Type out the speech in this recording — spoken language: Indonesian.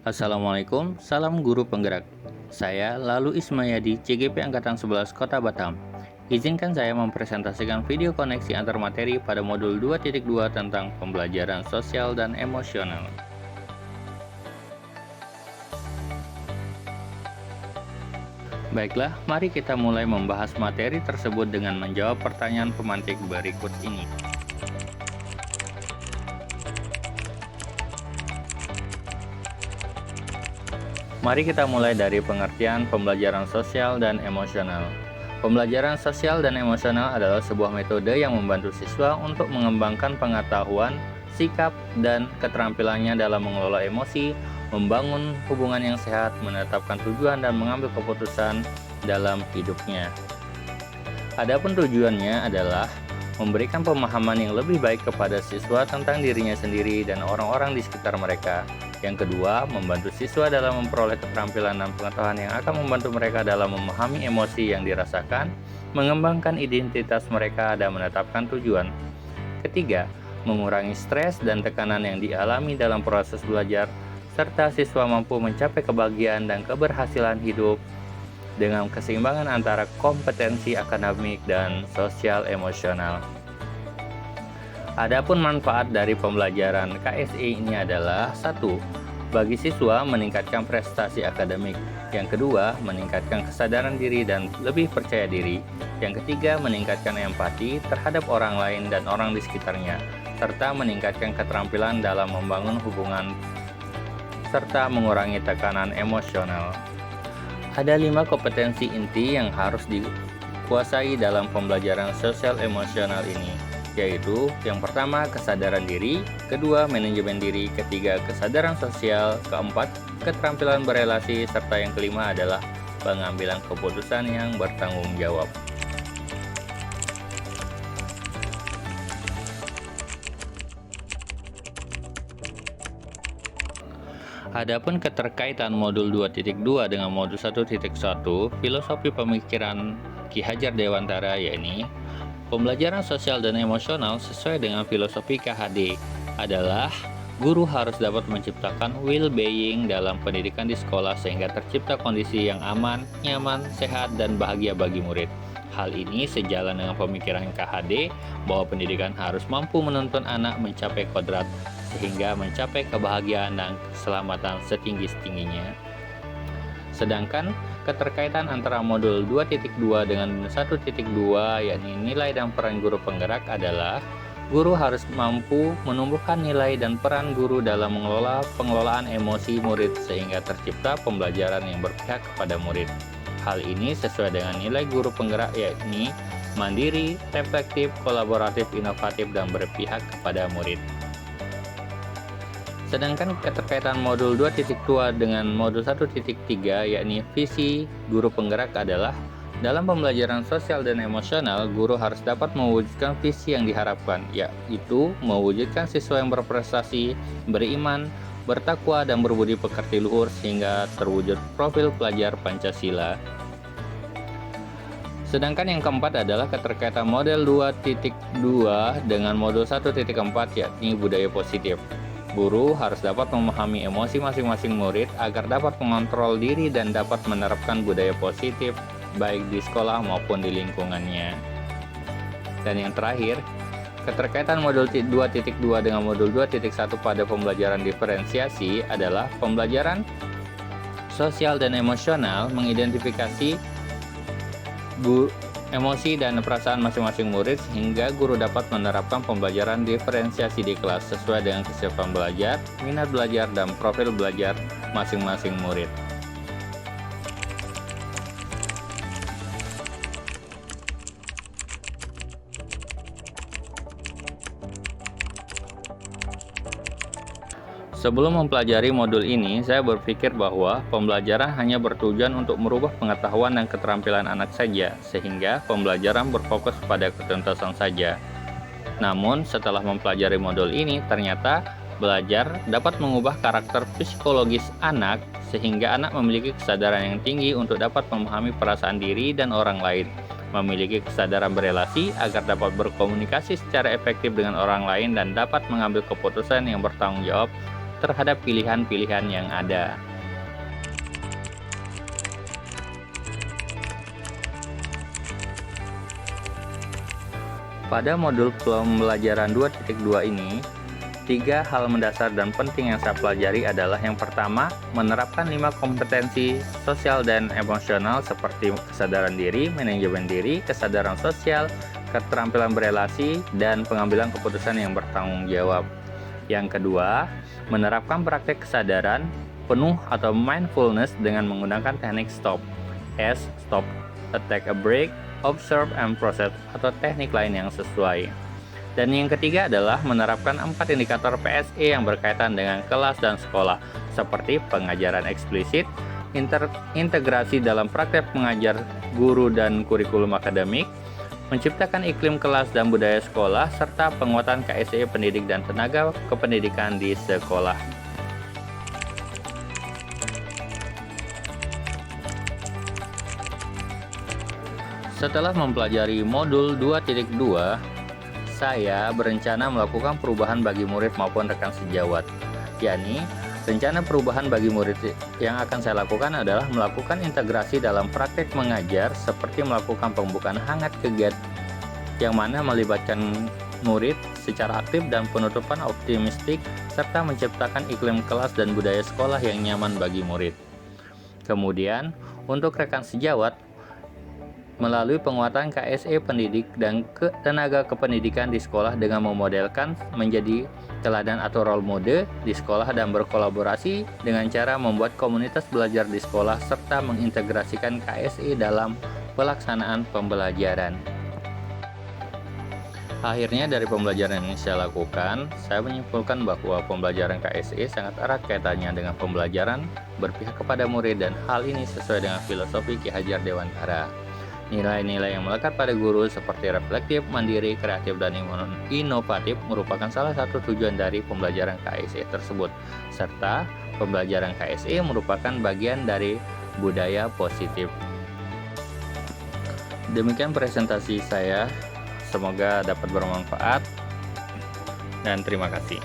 Assalamualaikum, salam guru penggerak. Saya Lalu Ismayadi, CGP Angkatan 11 Kota Batam. Izinkan saya mempresentasikan video koneksi antar materi pada modul 2.2 tentang pembelajaran sosial dan emosional. Baiklah, mari kita mulai membahas materi tersebut dengan menjawab pertanyaan pemantik berikut ini. Mari kita mulai dari pengertian pembelajaran sosial dan emosional. Pembelajaran sosial dan emosional adalah sebuah metode yang membantu siswa untuk mengembangkan pengetahuan, sikap, dan keterampilannya dalam mengelola emosi, membangun hubungan yang sehat, menetapkan tujuan, dan mengambil keputusan dalam hidupnya. Adapun tujuannya adalah memberikan pemahaman yang lebih baik kepada siswa tentang dirinya sendiri dan orang-orang di sekitar mereka. Yang kedua, membantu siswa dalam memperoleh keterampilan dan pengetahuan yang akan membantu mereka dalam memahami emosi yang dirasakan, mengembangkan identitas mereka, dan menetapkan tujuan. Ketiga, mengurangi stres dan tekanan yang dialami dalam proses belajar, serta siswa mampu mencapai kebahagiaan dan keberhasilan hidup dengan keseimbangan antara kompetensi akademik dan sosial emosional. Adapun manfaat dari pembelajaran KSE ini adalah: 1. Bagi siswa meningkatkan prestasi akademik. Yang kedua, meningkatkan kesadaran diri dan lebih percaya diri. Yang ketiga, meningkatkan empati terhadap orang lain dan orang di sekitarnya, serta meningkatkan keterampilan dalam membangun hubungan serta mengurangi tekanan emosional. Ada 5 kompetensi inti yang harus dikuasai dalam pembelajaran sosial emosional ini, yaitu yang pertama kesadaran diri, kedua manajemen diri, ketiga kesadaran sosial, keempat keterampilan berelasi, serta yang kelima adalah pengambilan keputusan yang bertanggung jawab. Adapun keterkaitan modul 2.2 dengan modul 1.1, filosofi pemikiran Ki Hajar Dewantara, yakni pembelajaran sosial dan emosional sesuai dengan filosofi KHD adalah guru harus dapat menciptakan well-being dalam pendidikan di sekolah sehingga tercipta kondisi yang aman, nyaman, sehat, dan bahagia bagi murid. Hal ini sejalan dengan pemikiran KHD bahwa pendidikan harus mampu menuntun anak mencapai kodrat sehingga mencapai kebahagiaan dan keselamatan setinggi-tingginya. Sedangkan keterkaitan antara modul 2.2 dengan 1.2, yakni nilai dan peran guru penggerak, adalah guru harus mampu menumbuhkan nilai dan peran guru dalam mengelola pengelolaan emosi murid sehingga tercipta pembelajaran yang berpihak kepada murid. Hal ini sesuai dengan nilai guru penggerak, yakni mandiri, reflektif, kolaboratif, inovatif, dan berpihak kepada murid. Sedangkan keterkaitan modul 2.2 dengan modul 1.3, yakni visi guru penggerak, adalah dalam pembelajaran sosial dan emosional, guru harus dapat mewujudkan visi yang diharapkan, yaitu mewujudkan siswa yang berprestasi, beriman, bertakwa, dan berbudi pekerti luhur sehingga terwujud profil pelajar Pancasila. Sedangkan yang keempat adalah keterkaitan model 2.2 dengan modul 1.4, yakni budaya positif. Guru harus dapat memahami emosi masing-masing murid agar dapat mengontrol diri dan dapat menerapkan budaya positif baik di sekolah maupun di lingkungannya. Dan yang terakhir, keterkaitan modul 2.2 dengan modul 2.1 pada pembelajaran diferensiasi adalah pembelajaran sosial dan emosional mengidentifikasi emosi dan perasaan masing-masing murid sehingga guru dapat menerapkan pembelajaran diferensiasi di kelas sesuai dengan kesiapan belajar, minat belajar, dan profil belajar masing-masing murid. Sebelum mempelajari modul ini, saya berpikir bahwa pembelajaran hanya bertujuan untuk merubah pengetahuan dan keterampilan anak saja, sehingga pembelajaran berfokus pada ketuntasan saja. Namun, setelah mempelajari modul ini, ternyata belajar dapat mengubah karakter psikologis anak, sehingga anak memiliki kesadaran yang tinggi untuk dapat memahami perasaan diri dan orang lain, memiliki kesadaran berelasi agar dapat berkomunikasi secara efektif dengan orang lain, dan dapat mengambil keputusan yang bertanggung jawab terhadap pilihan-pilihan yang ada. Pada modul pembelajaran 2.2 ini, 3 hal mendasar dan penting yang saya pelajari adalah yang pertama, menerapkan 5 kompetensi sosial dan emosional seperti kesadaran diri, manajemen diri, kesadaran sosial, keterampilan berelasi, dan pengambilan keputusan yang bertanggung jawab. Yang kedua, menerapkan praktek kesadaran penuh atau mindfulness dengan menggunakan teknik STOP. S. Stop, take a break, observe and process, atau teknik lain yang sesuai. Dan yang ketiga adalah menerapkan 4 indikator PSE yang berkaitan dengan kelas dan sekolah, seperti pengajaran eksplisit, integrasi dalam praktek mengajar guru dan kurikulum akademik, menciptakan iklim kelas dan budaya sekolah, serta penguatan KSE pendidik dan tenaga kependidikan di sekolah. Setelah mempelajari modul 2.2, saya berencana melakukan perubahan bagi murid maupun rekan sejawat. Yakni, rencana perubahan bagi murid yang akan saya lakukan adalah melakukan integrasi dalam praktek mengajar seperti melakukan pembukaan hangat kegiatan yang mana melibatkan murid secara aktif dan penutupan optimistik serta menciptakan iklim kelas dan budaya sekolah yang nyaman bagi murid. Kemudian, untuk rekan sejawat, melalui penguatan KSE pendidik dan tenaga kependidikan di sekolah dengan memodelkan menjadi teladan atau role model di sekolah dan berkolaborasi dengan cara membuat komunitas belajar di sekolah serta mengintegrasikan KSE dalam pelaksanaan pembelajaran. Akhirnya dari pembelajaran yang saya lakukan, saya menyimpulkan bahwa pembelajaran KSE sangat erat kaitannya dengan pembelajaran berpihak kepada murid dan hal ini sesuai dengan filosofi Ki Hajar Dewantara. Nilai-nilai yang melekat pada guru seperti reflektif, mandiri, kreatif, dan inovatif merupakan salah satu tujuan dari pembelajaran KSE tersebut, serta pembelajaran KSE merupakan bagian dari budaya positif. Demikian presentasi saya, semoga dapat bermanfaat, dan terima kasih.